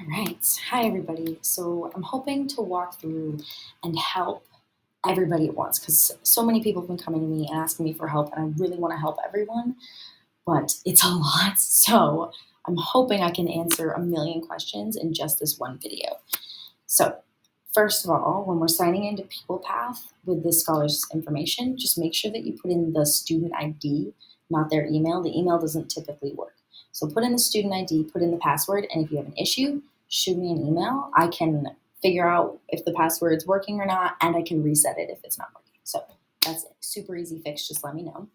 right. Hi, everybody. So I'm hoping to walk through and help everybody at once because so many people have been coming to me and asking me for help, and I really want to help everyone, but it's a lot. So I'm hoping I can answer a million questions in just this one video. So, first of all, when we're signing into PeoplePath with the scholar's information, just make sure that you put in the student ID, not their email. The email doesn't typically work. So put in the student ID, put in the password, and if you have an issue, shoot me an email. I can figure out if the password's working or not, and I can reset it if it's not working. So that's it. Super easy fix. Just let me know.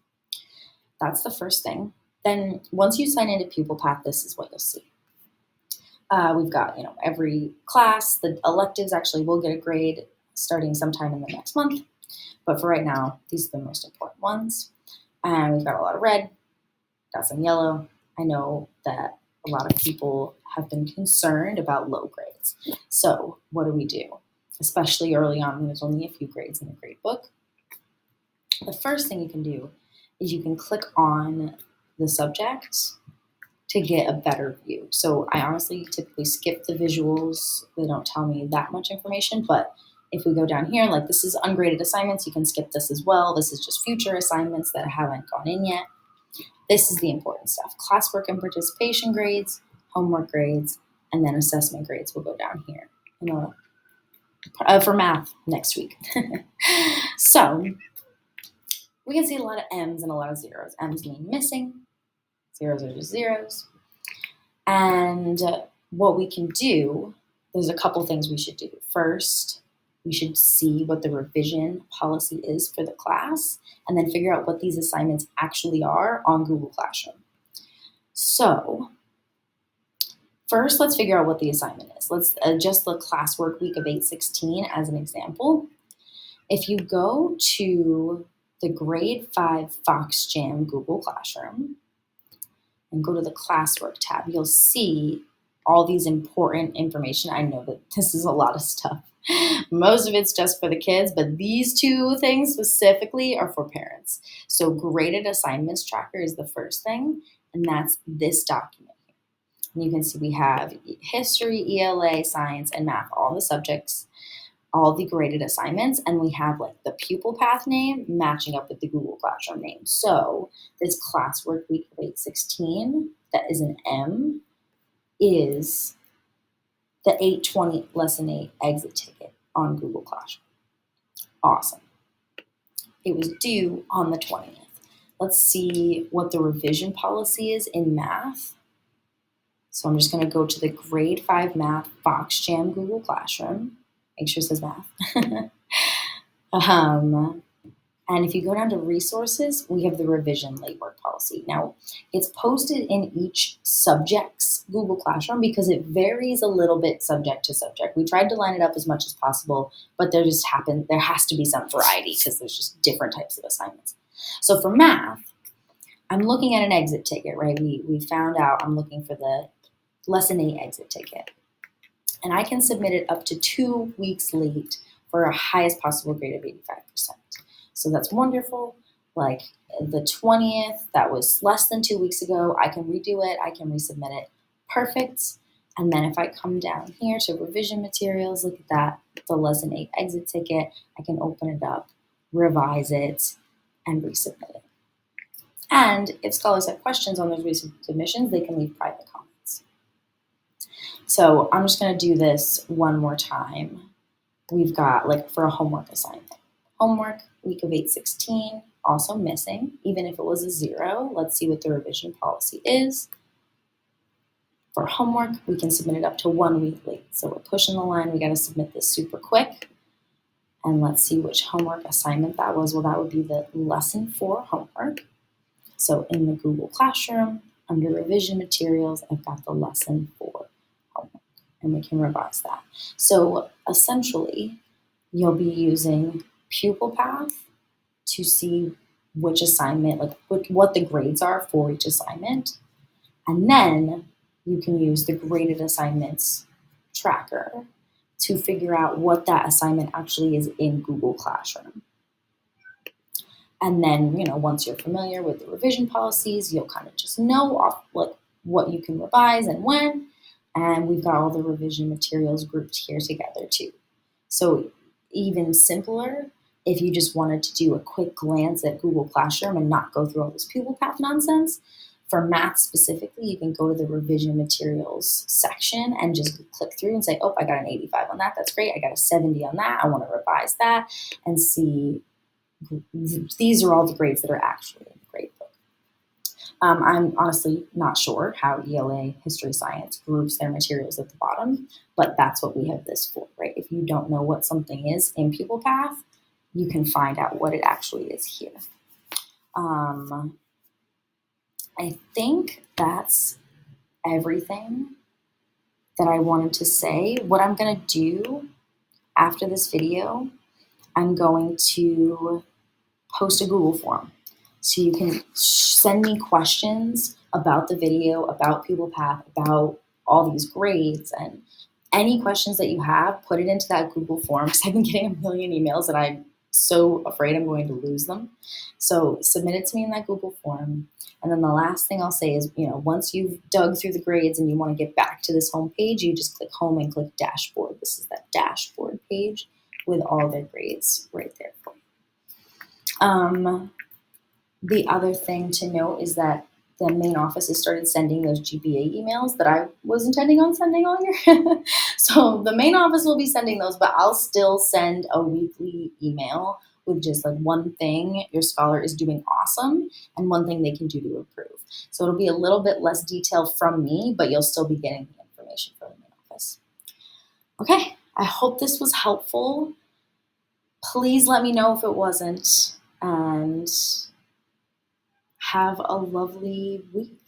That's the first thing. Then once you sign into PeoplePath, this is what you'll see. We've got, every class. The electives actually will get a grade starting sometime in the next month. But for right now, these are the most important ones. And we've got a lot of red, got some yellow. I know that a lot of people have been concerned about low grades. So what do? Especially early on when there's only a few grades in the grade book. The first thing you can do is you can click on the subject to get a better view. So I honestly typically skip the visuals. They don't tell me that much information, but if we go down here, like this is ungraded assignments, you can skip this as well. This is just future assignments that haven't gone in yet. This is the important stuff. Classwork and participation grades, homework grades, and then assessment grades will go down here for math next week. So we can see a lot of M's and a lot of zeros. M's mean missing. Zeros are just zeros. And what we can do, there's a couple things we should do. First, we should see what the revision policy is for the class and then figure out what these assignments actually are on Google Classroom. So first, let's figure out what the assignment is. Let's adjust the classwork week of 8/16 as an example. If you go to the grade 5 FoxJam Google Classroom, and go to the classwork tab, you'll see all these important information. I know that this is a lot of stuff. Most of it's just for the kids, but these two things specifically are for parents. So graded assignments tracker is the first thing, and that's this document here. And you can see we have history, ELA, science, and math, all the subjects, all the graded assignments, and we have like the PeoplePath name matching up with the Google Classroom name. So this classwork week of 8/16, that is an M, is the 8/20 lesson 8 exit ticket on Google Classroom. Awesome. It was due on the 20th. Let's see what the revision policy is in math. So I'm just going to go to the grade 5 math FoxJam Google Classroom. Make sure it says math. And if you go down to resources, we have the revision late work policy. Now, it's posted in each subject's Google Classroom because it varies a little bit subject to subject. We tried to line it up as much as possible, but there has to be some variety because there's just different types of assignments. So for math, I'm looking at an exit ticket, right? We found out I'm looking for the lesson 8 exit ticket. And I can submit it up to 2 weeks late for a highest possible grade of 85%. So that's wonderful. Like the 20th, that was less than 2 weeks ago. I can redo it. I can resubmit it. Perfect. And then if I come down here to revision materials, look at that, the lesson 8 exit ticket. I can open it up, revise it, and resubmit it. And if scholars have questions on those recent submissions, they can leave private comments. So I'm just going to do this one more time. We've got like for a homework assignment. Homework, week of 8/16, also missing, even if it was a 0. Let's see what the revision policy is. For homework, we can submit it up to 1 week late. So we're pushing the line. We got to submit this super quick. And let's see which homework assignment that was. Well, that would be the lesson 4 homework. So in the Google Classroom, under revision materials, I've got the lesson 4 homework, and we can revise that. So essentially, you'll be using PeoplePath to see which assignment, like what the grades are for each assignment. And then you can use the graded assignments tracker to figure out what that assignment actually is in Google Classroom. And then, once you're familiar with the revision policies, you'll kind of just know like what you can revise and when. And we've got all the revision materials grouped here together too. So even simpler, if you just wanted to do a quick glance at Google Classroom and not go through all this pupil path nonsense, for math specifically, you can go to the revision materials section and just click through and say, oh, I got an 85 on that. That's great. I got a 70 on that. I want to revise that and see. These are all the grades that are actually in the gradebook. I'm honestly not sure how ELA History Science groups their materials at the bottom, but that's what we have this for, right? If you don't know what something is in Pupil Path, you can find out what it actually is here. I think that's everything that I wanted to say. What I'm going to do after this video, I'm going to post a Google form. So you can send me questions about the video, about Pupil Path, about all these grades, and any questions that you have, put it into that Google form, because I've been getting a million emails and I'm so afraid I'm going to lose them. So submit it to me in that Google form. And then the last thing I'll say is, once you've dug through the grades and you want to get back to this home page, you just click home and click dashboard. This is that dashboard page with all their grades right there for you. The other thing to note is that the main office has started sending those GPA emails that I was intending on sending all year. So the main office will be sending those, but I'll still send a weekly email with just like one thing your scholar is doing awesome and one thing they can do to improve. So it'll be a little bit less detail from me, but you'll still be getting the information from the main office. Okay, I hope this was helpful. Please let me know if it wasn't, and have a lovely week.